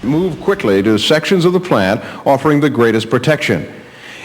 Move quickly to sections of the plant offering the greatest protection.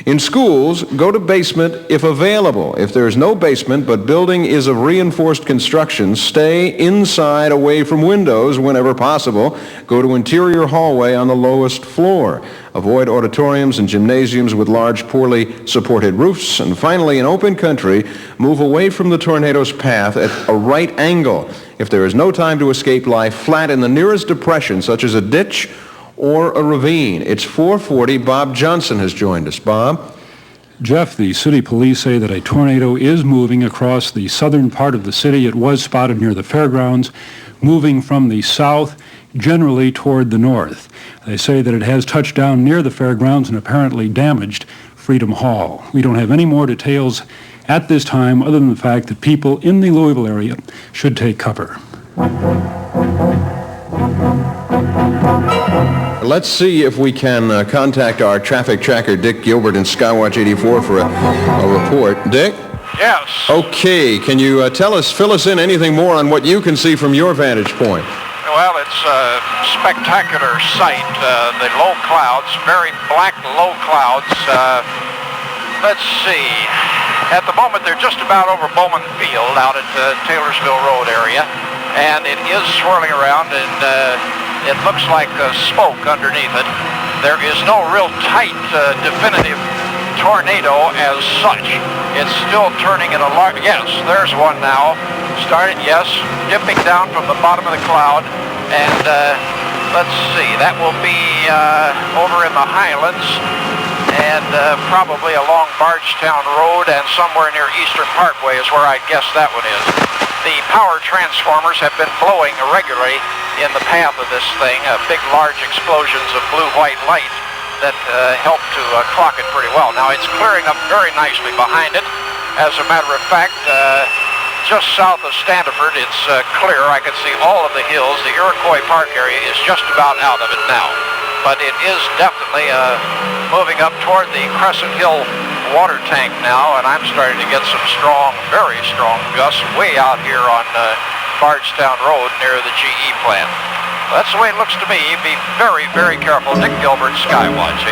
In schools, go to basement if available. If there is no basement but building is of reinforced construction, stay inside away from windows whenever possible. Go to interior hallway on the lowest floor. Avoid auditoriums and gymnasiums with large, poorly supported roofs. And finally, in open country, move away from the tornado's path at a right angle. If there is no time to escape, lie flat in the nearest depression, such as a ditch or a ravine. It's 4:40. Bob Johnson has joined us. Bob? Jeff, the city police say that a tornado is moving across the southern part of the city. It was spotted near the fairgrounds, moving from the south generally toward the north. They say that it has touched down near the fairgrounds and apparently damaged Freedom Hall. We don't have any more details at this time other than the fact that people in the Louisville area should take cover. Let's see if we can contact our traffic tracker, Dick Gilbert, in Skywatch 84 for a report. Dick? Yes. Okay. Can you fill us in anything more on what you can see from your vantage point? Well, it's a spectacular sight. The low clouds, very black low clouds. Let's see. At the moment, they're just about over Bowman Field out at the Taylorsville Road area. And it is swirling around, and it looks like smoke underneath it. There is no real tight, definitive tornado as such. It's still turning in a large... Yes, there's one now. Started, yes, dipping down from the bottom of the cloud. And let's see, that will be over in the Highlands and probably along Bardstown Road and somewhere near Eastern Parkway is where I'd guess that one is. The power transformers have been blowing irregularly in the path of this thing, big, large explosions of blue-white light that help to clock it pretty well. Now, it's clearing up very nicely behind it. As a matter of fact, just south of Standiford, it's clear. I can see all of the hills. The Iroquois Park area is just about out of it now. But it is definitely moving up toward the Crescent Hill water tank now, and I'm starting to get some strong, very strong gusts way out here on Bardstown Road near the GE plant. That's the way it looks to me. Be very, very careful. Dick Gilbert, Skywatch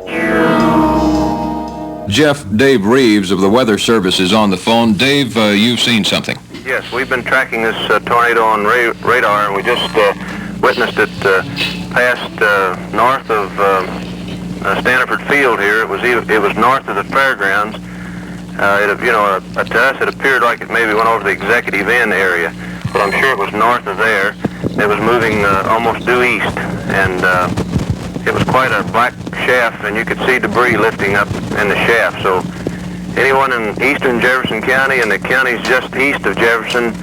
84. Jeff, Dave Reeves of the Weather Service is on the phone. Dave, you've seen something. Yes, we've been tracking this tornado on radar, and we just witnessed it past north of Standiford Field here. It was north of the fairgrounds. To us it appeared like it maybe went over the Executive Inn area, but I'm sure it was north of there. It was moving almost due east, and it was quite a black shaft, and you could see debris lifting up in the shaft. So anyone in eastern Jefferson County and the counties just east of Jefferson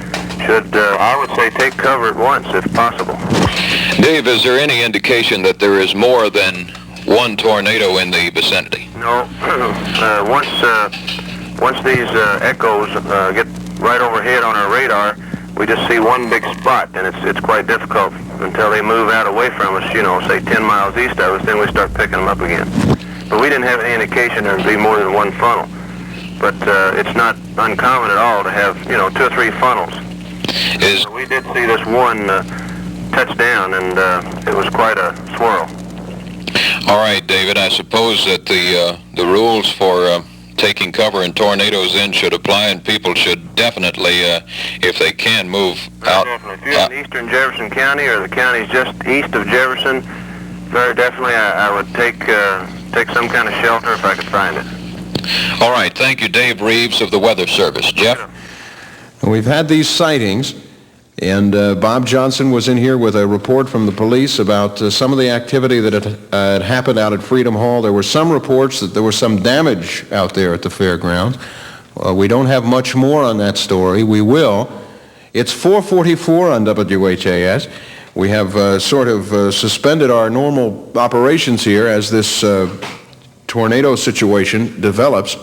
should, I would say, take cover at once if possible. Dave, is there any indication that there is more than one tornado in the vicinity? No. Once these echoes get right overhead on our radar, we just see one big spot, and it's quite difficult until they move out away from us, say 10 miles east of us, then we start picking them up again. But we didn't have any indication there'd be more than one funnel. But it's not uncommon at all to have, 2 or 3 funnels. We did see this one touch down, and it was quite a swirl. All right, David, I suppose that the rules for taking cover in tornadoes then should apply, and people should definitely, if they can, move out. Definitely. If you're in eastern Jefferson County or the counties just east of Jefferson, very definitely I would take some kind of shelter if I could find it. All right. Thank you, Dave Reeves of the Weather Service. Jeff? We've had these sightings, and Bob Johnson was in here with a report from the police about some of the activity that had happened out at Freedom Hall. There were some reports that there was some damage out there at the fairgrounds. We don't have much more on that story. We will. It's 4:44 on WHAS. We have suspended our normal operations here as this tornado situation develops.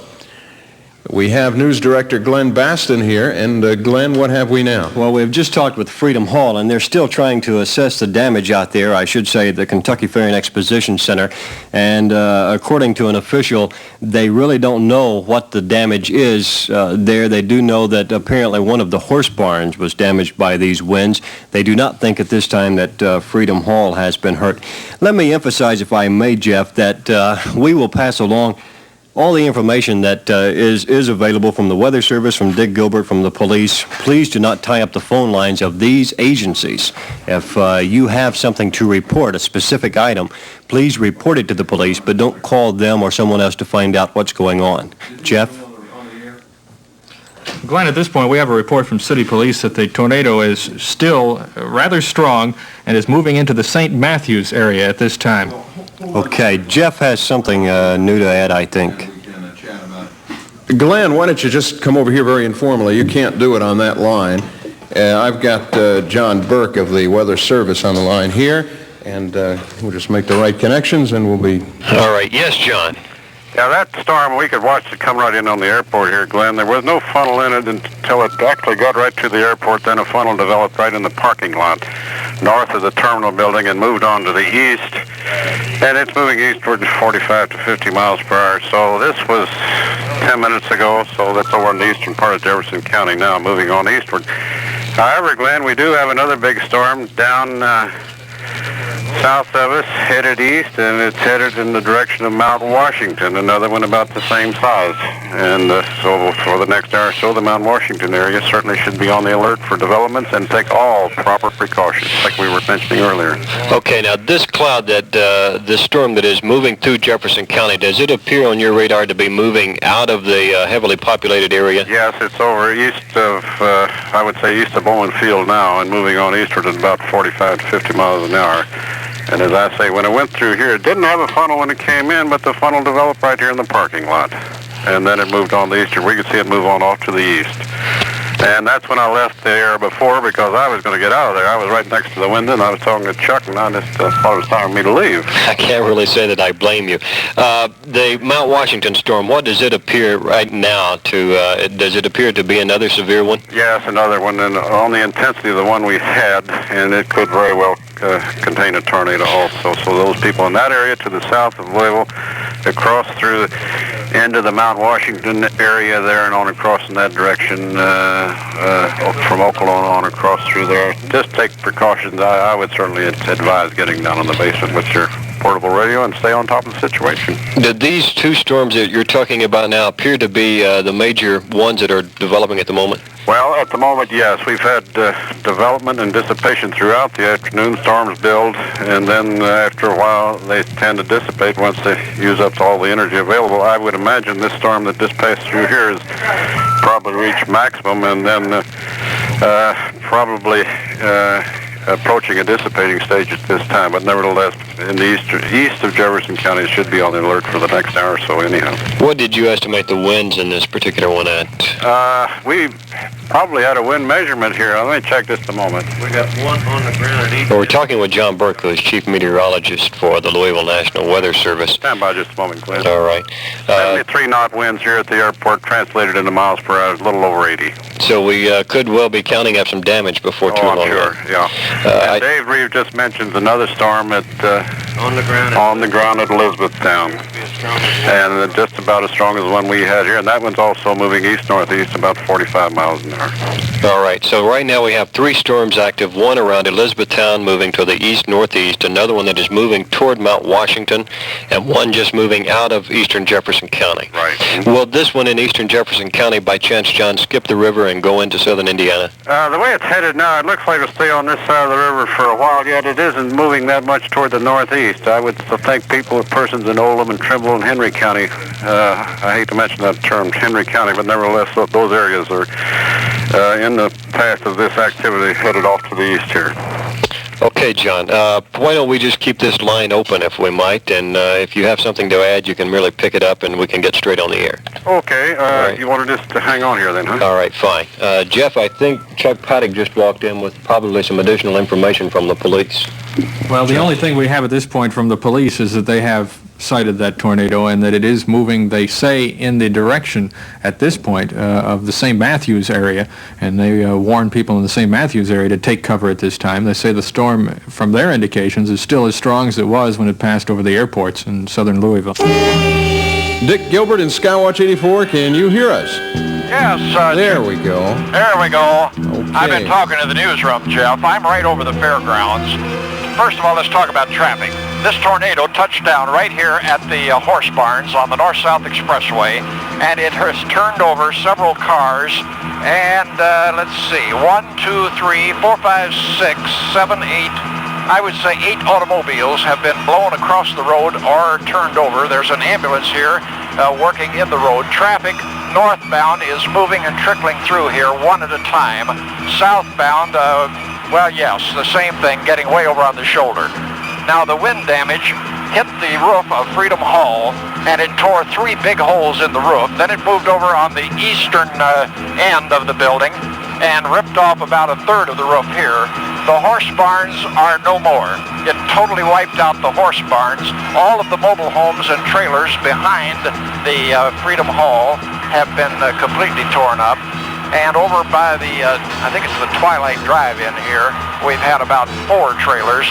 We have News Director Glenn Baston here, and Glenn, what have we now? Well, we've just talked with Freedom Hall, and they're still trying to assess the damage out there, I should say, at the Kentucky Fair and Exposition Center. And according to an official, they really don't know what the damage is there. They do know that apparently one of the horse barns was damaged by these winds. They do not think at this time that Freedom Hall has been hurt. Let me emphasize, if I may, Jeff, that we will pass along all the information that is available from the Weather Service, from Dick Gilbert, from the police. Please do not tie up the phone lines of these agencies. If you have something to report, a specific item, please report it to the police, but don't call them or someone else to find out what's going on. Jeff? Glenn, at this point, we have a report from City Police that the tornado is still rather strong and is moving into the St. Matthews area at this time. Okay, Jeff has something new to add, I think. Glenn, why don't you just come over here very informally? You can't do it on that line. I've got John Burke of the Weather Service on the line here, and we'll just make the right connections, and we'll be... All right. Yes, John. Yeah, that storm, we could watch it come right in on the airport here, Glenn. There was no funnel in it until it actually got right to the airport. Then a funnel developed right in the parking lot north of the terminal building and moved on to the east. And it's moving eastward 45 to 50 miles per hour. So this was 10 minutes ago, so that's over in the eastern part of Jefferson County now, moving on eastward. However, Glenn, we do have another big storm down south of us, headed east, and it's headed in the direction of Mount Washington, another one about the same size. And so for the next hour or so, the Mount Washington area certainly should be on the alert for developments and take all proper precautions, like we were mentioning earlier. Okay, now this cloud, this storm that is moving through Jefferson County, does it appear on your radar to be moving out of the heavily populated area? Yes, it's over east of, I would say east of Bowman Field now, and moving on eastward at about 45 to 50 miles an hour. And as I say, when it went through here, it didn't have a funnel when it came in, but the funnel developed right here in the parking lot. And then it moved on the eastern. We could see it move on off to the east. And that's when I left the air before, because I was going to get out of there. I was right next to the window, and I was talking to Chuck, and I just thought it was time for me to leave. I can't really say that I blame you. The Mount Washington storm, what does it appear right now to, does it appear to be another severe one? Yes, another one, and on the intensity of the one we had, and it could very well contain a tornado also. So those people in that area to the south of Louisville, across through into the Mount Washington area there and on across in that direction, from Oklahoma on across through there. Just take precautions. I would certainly advise getting down in the basement with your portable radio and stay on top of the situation. Did these two storms that you're talking about now appear to be the major ones that are developing at the moment? Well, at the moment, yes. We've had development and dissipation throughout the afternoon. Storms build, and then after a while, they tend to dissipate once they use up all the energy available. I would imagine this storm that just passed through here has probably reached maximum, and then probably approaching a dissipating stage at this time. But nevertheless, in the east of Jefferson County, it should be on the alert for the next hour or so anyhow. What did you estimate the winds in this particular one at? We probably had a wind measurement here. Let me check just a moment. We got one on the ground. Well, we're talking with John Burke, who is Chief Meteorologist for the Louisville National Weather Service. Stand by just a moment, Glenn. All right. 73-knot winds here at the airport, translated into miles per hour, a little over 80. So we could well be counting up some damage before too long. I'm sure, yeah. And Dave Reeve just mentions another storm at on the ground at Elizabethtown, and just about as strong as the one we had here. And that one's also moving east-northeast about 45 miles an hour. All right. So right now we have three storms active. One around Elizabethtown, moving to the east-northeast. Another one that is moving toward Mount Washington, and one just moving out of eastern Jefferson County. Right. Will this one in eastern Jefferson County, by chance, John, skip the river and go into southern Indiana? The way it's headed now, it looks like it'll stay on this side of the river for a while, yet it isn't moving that much toward the northeast. I would think persons in Oldham and Trimble and Henry County, I hate to mention that term, Henry County, but nevertheless, those areas are in the path of this activity headed off to the east here. Okay, John. Why don't we just keep this line open, if we might, and if you have something to add, you can really pick it up and we can get straight on the air. Okay. Right. You want to just hang on here then, huh? All right, fine. Jeff, I think Chuck Paddock just walked in with probably some additional information from the police. Well, the only thing we have at this point from the police is that they have site of that tornado and that it is moving, they say, in the direction at this point of the St. Matthews area, and they warn people in the St. Matthews area to take cover at this time. They say the storm, from their indications, is still as strong as it was when it passed over the airports in southern Louisville. Dick Gilbert in Skywatch 84, can you hear us? Yes. There we go. There we go. Okay. I've been talking to the newsroom, Jeff. I'm right over the fairgrounds. First of all, let's talk about traffic. This tornado touched down right here at the horse barns on the North-South Expressway, and it has turned over several cars. And let's see, 1, 2, 3, 4, 5, 6, 7, 8. I would say 8 automobiles have been blown across the road or turned over. There's an ambulance here working in the road. Traffic northbound is moving and trickling through here one at a time. Southbound, well, yes, the same thing, getting way over on the shoulder. Now, the wind damage hit the roof of Freedom Hall, and it tore 3 big holes in the roof. Then it moved over on the eastern end of the building and ripped off about a third of the roof here. The horse barns are no more. It totally wiped out the horse barns. All of the mobile homes and trailers behind the Freedom Hall have been completely torn up. And over by the, I think it's the Twilight Drive-In here, we've had about 4 trailers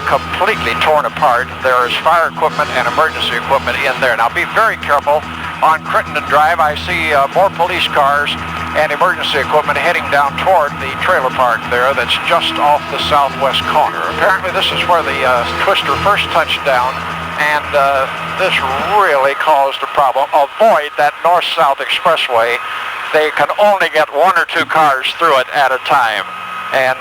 completely torn apart. There is fire equipment and emergency equipment in there. Now be very careful. On Crittenden Drive, I see more police cars and emergency equipment heading down toward the trailer park there that's just off the southwest corner. Apparently this is where the twister first touched down, and this really caused a problem. Avoid that north-south expressway. They can only get 1 or 2 cars through it at a time, and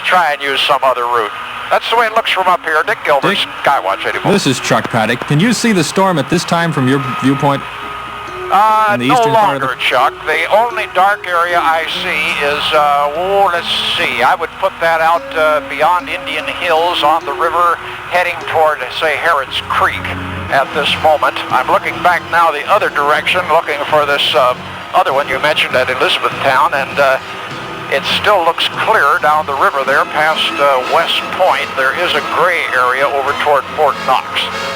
try and use some other route. That's the way it looks from up here. Dick Gilbert, Skywatch 84. This is Chuck Paddock. Can you see the storm at this time from your viewpoint? No longer, Chuck. The only dark area I see is, let's see, I would put that out beyond Indian Hills on the river heading toward, say, Harrods Creek at this moment. I'm looking back now the other direction, looking for this other one you mentioned at Elizabethtown, and it still looks clear down the river there past West Point. There is a gray area over toward Fort Knox.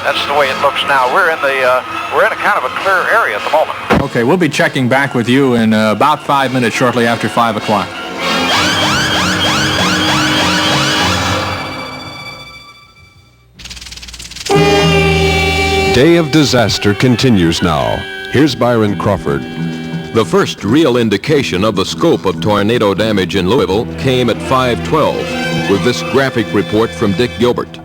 That's the way it looks now. We're in a kind of a clear area at the moment. Okay, we'll be checking back with you in about 5 minutes, shortly after 5 o'clock. Day of disaster continues now. Here's Byron Crawford. The first real indication of the scope of tornado damage in Louisville came at 5:12 with this graphic report from Dick Gilbert.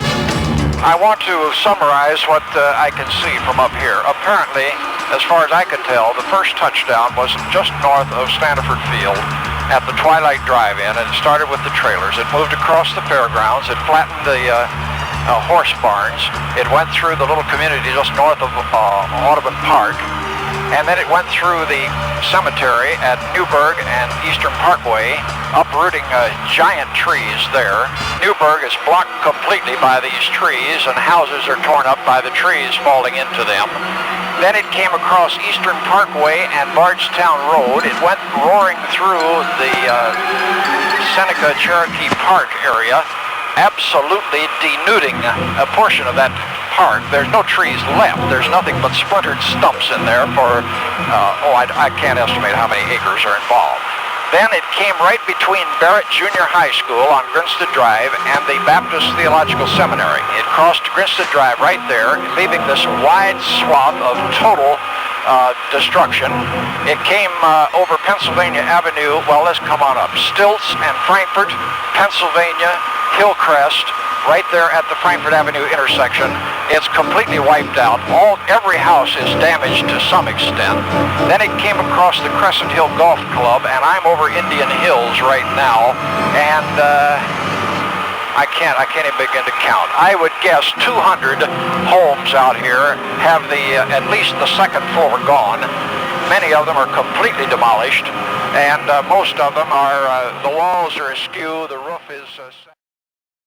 I want to summarize what I can see from up here. Apparently, as far as I could tell, the first touchdown was just north of Stanford Field at the Twilight Drive-In, and it started with the trailers. It moved across the fairgrounds. It flattened the horse barns. It went through the little community just north of Audubon Park. And then it went through the cemetery at Newburgh and Eastern Parkway, uprooting giant trees there. Newburgh is blocked completely by these trees, and houses are torn up by the trees falling into them. Then it came across Eastern Parkway and Bardstown Road. It went roaring through the Seneca Cherokee Park area, absolutely denuding a portion of that park. There's no trees left. There's nothing but splintered stumps in there for, I can't estimate how many acres are involved. Then it came right between Barrett Junior High School on Grinstead Drive and the Baptist Theological Seminary. It crossed Grinstead Drive right there, leaving this wide swath of total destruction. It came over Pennsylvania Avenue. Well, let's come on up. Stilts and Frankfort, Pennsylvania, Hillcrest, right there at the Frankfort Avenue intersection. It's completely wiped out. Every house is damaged to some extent. Then it came across the Crescent Hill Golf Club, and I'm over Indian Hills right now, and I can't even begin to count. I would guess 200 homes out here have at least the second floor gone. Many of them are completely demolished, and most of them are, the walls are askew, the roof is